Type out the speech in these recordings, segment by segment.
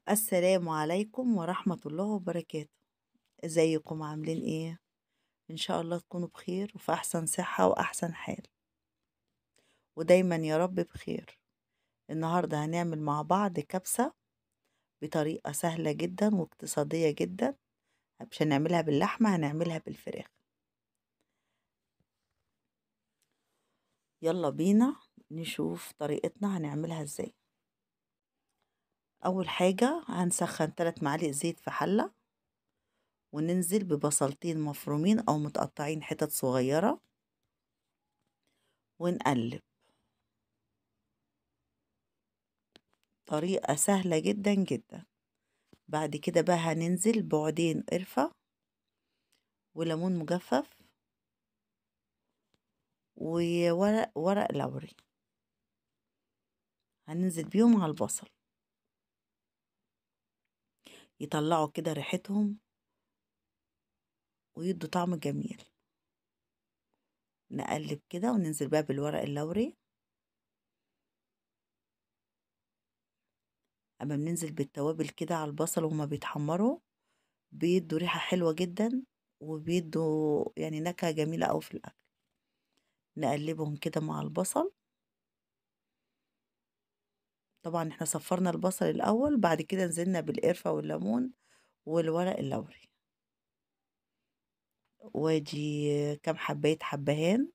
السلام عليكم ورحمة الله وبركاته. ازيكم عاملين ايه؟ ان شاء الله تكونوا بخير وفي احسن صحة واحسن حال، ودايما يا رب بخير. النهاردة هنعمل مع بعض كبسة بطريقة سهلة جدا واقتصادية جدا. مش هنعملها باللحمة، هنعملها بالفراخ. يلا بينا نشوف طريقتنا هنعملها ازاي. اول حاجة هنسخن 3 معالق زيت في حلة، وننزل ببصلتين مفرومين او متقطعين حتت صغيرة، ونقلب. طريقة سهلة جدا جدا. بعد كده بقى هننزل بعودين قرفة وليمون مجفف ورق لوري، هننزل بيهم على البصل يطلعوا كده ريحتهم ويدوا طعم جميل. نقلب كده وننزل بقى بالورق اللوري. اما بننزل بالتوابل كده على البصل وهما بيتحمروا بيدوا ريحة حلوة جدا، وبيدوا يعني نكهة جميلة أوي في الأكل. نقلبهم كده مع البصل. طبعا احنا صفرنا البصل الأول، بعد كده نزلنا بالقرفة والليمون والورق اللوري، وادي كام حباية حبهان،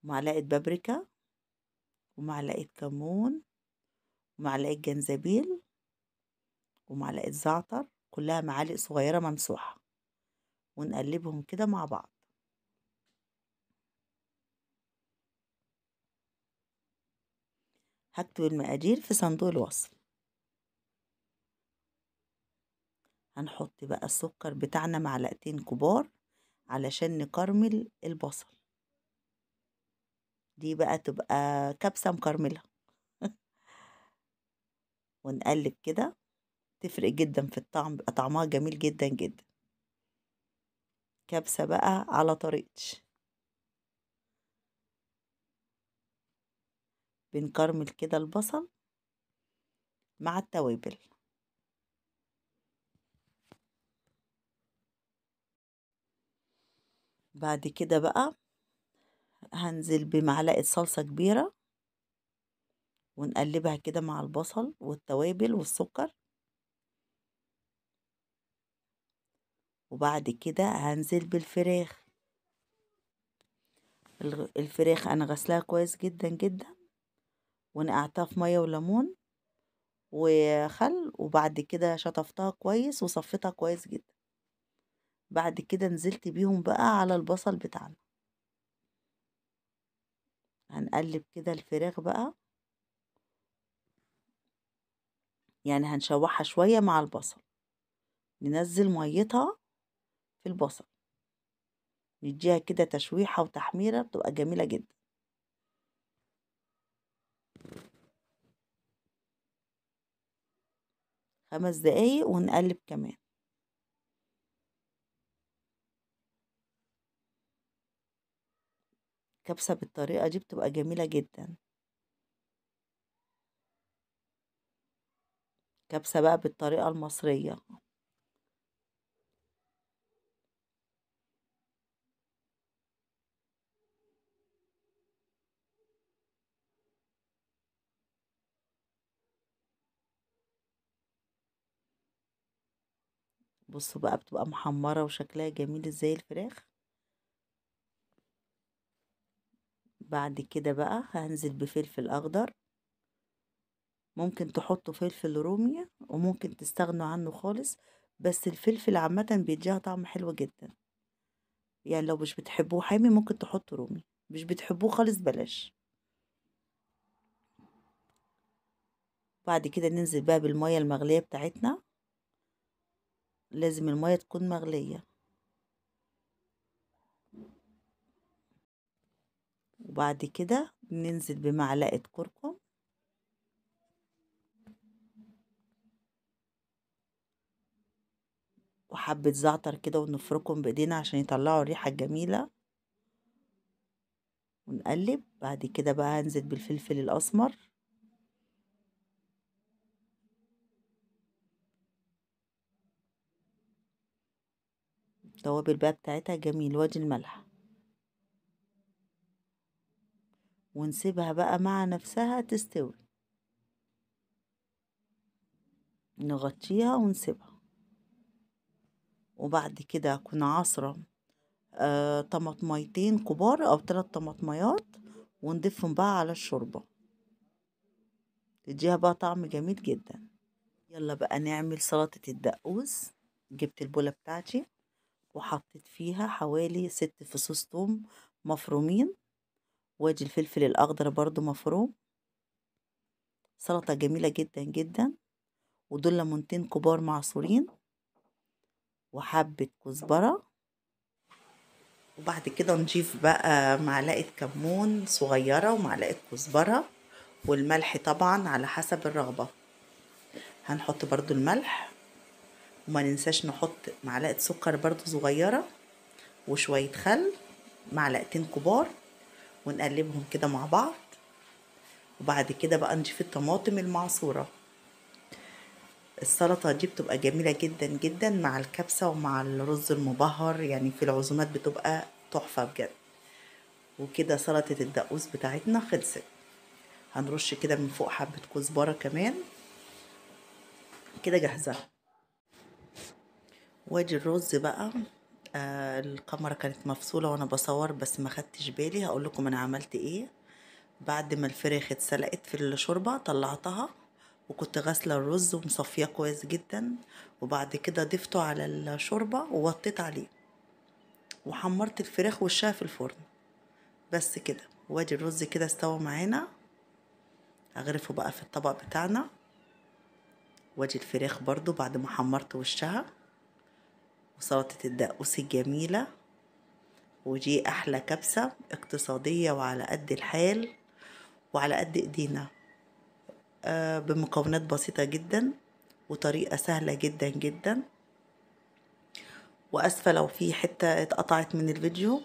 ومعلقة بابريكا، ومعلقة كمون، ومعلقة جنزبيل، ومعلقة زعتر، كلها معالق صغيرة ممسوحة، ونقلبهم كده مع بعض. هكتب المقادير في صندوق الوصف. هنحط بقى السكر بتاعنا 2 معلقة كبار علشان نكرمل البصل. دي بقى تبقى كبسة مكرملة. ونقلب كده، تفرق جدا في الطعم، بيبقى طعمها جميل جدا جدا. كبسة بقى على طريقتي. بنكرمل كده البصل مع التوابل. بعد كده بقى هنزل بمعلقة صلصة كبيرة، ونقلبها كده مع البصل والتوابل والسكر. وبعد كده هنزل بالفراخ. الفراخ انا غسلاها كويس جدا جدا، ونقعتها في ميه وليمون وخل، وبعد كده شطفتها كويس وصفتها كويس جدا. بعد كده نزلت بيهم بقى على البصل بتاعنا. هنقلب كده الفراخ بقى، يعني هنشوحها شوية مع البصل، ننزل ميتها في البصل، نديها كده تشويحة وتحميرة بتبقى جميلة جدا. 5 دقايق ونقلب كمان. كبسة بالطريقة دي بتبقى جميلة جدا. كبسة بقى بالطريقة المصرية. بصوا بقى بتبقى محمرة وشكلها جميل ازاي الفراخ. بعد كده بقى هنزل بفلفل اخضر. ممكن تحطوا فلفل رومي وممكن تستغنوا عنه خالص، بس الفلفل عامة بيديها طعم حلو جدا. يعني لو مش بتحبوه حامي ممكن تحطوا رومي، مش بتحبوه خالص بلاش. بعد كده ننزل بقى بالمية المغلية بتاعتنا. لازم المية تكون مغلية. وبعد كده ننزل بمعلقة كركم، وحبة زعتر كده ونفركهم بايدينا عشان يطلعوا الريحة الجميلة، ونقلب. بعد كده بقى هنزل بالفلفل الأسمر، التوابل بقى بتاعتها جميل، وادي الملح، ونسيبها بقى مع نفسها تستوي، نغطيها ونسيبها. وبعد كده أكون عصرة طماطميتين كبار أو 3 طماطميات، ونضيفهم بقى على الشوربة، تديها بقى طعم جميل جدا. يلا بقى نعمل سلطة الدقوس. جبت البولة بتاعتي وحطيت فيها حوالي 6 فصوص توم مفرومين، وادي الفلفل الأخضر برضو مفروم. سلطة جميلة جدا جدا. ودول ليمونتين كبار معصورين، وحبة كزبرة. وبعد كده نضيف بقى معلقة كمون صغيرة ومعلقة كزبرة، والملح طبعا على حسب الرغبة. هنحط برضو الملح، وما ننساش نحط معلقة سكر برضو صغيرة، وشوية خل معلقتين كبار، ونقلبهم كده مع بعض. وبعد كده بقى نضيف الطماطم المعصورة. السلطة دي بتبقى جميلة جدا جدا مع الكبسة ومع الرز المبهر، يعني في العزومات بتبقى تحفة بجد. وكده سلطة الدقوس بتاعتنا خلصت. هنرش كده من فوق حبة كزبرة كمان، كده جاهزة. وادي الرز بقى. الكاميرا كانت مفصولة وانا بصور بس ما خدتش بالي، هقول لكم انا عملت ايه. بعد ما الفراخ اتسلقت في الشوربة طلعتها، وكنت غاسلة الرز ومصفيه كويس جدا، وبعد كده ضفته على الشوربة ووطيت عليه، وحمرت الفراخ وشها في الفرن. بس كده. وادي الرز كده استوى معانا. هغرفه بقى في الطبق بتاعنا. وادي الفراخ برضو بعد ما حمرت وشها، وسلطة الدقوس الجميلة. ودي احلى كبسة اقتصادية وعلى قد الحال وعلى قد ايدينا، بمكونات بسيطة جدا وطريقة سهلة جدا جدا. واسفة لو في حتة اتقطعت من الفيديو،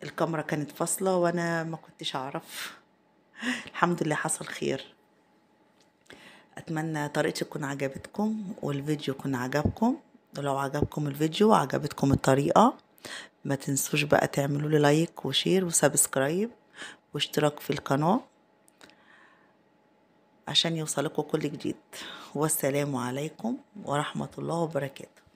الكاميرا كانت فاصلة وانا ما كنتش اعرف. الحمد لله حصل خير. اتمنى طريقتي تكون عجبتكم والفيديو يكون عجبكم. ولو عجبكم الفيديو وعجبتكم الطريقة، ما تنسوش بقى تعملوا لي لايك وشير وسبسكرايب واشتراك في القناة عشان يوصلكوا كل جديد. والسلام عليكم ورحمة الله وبركاته.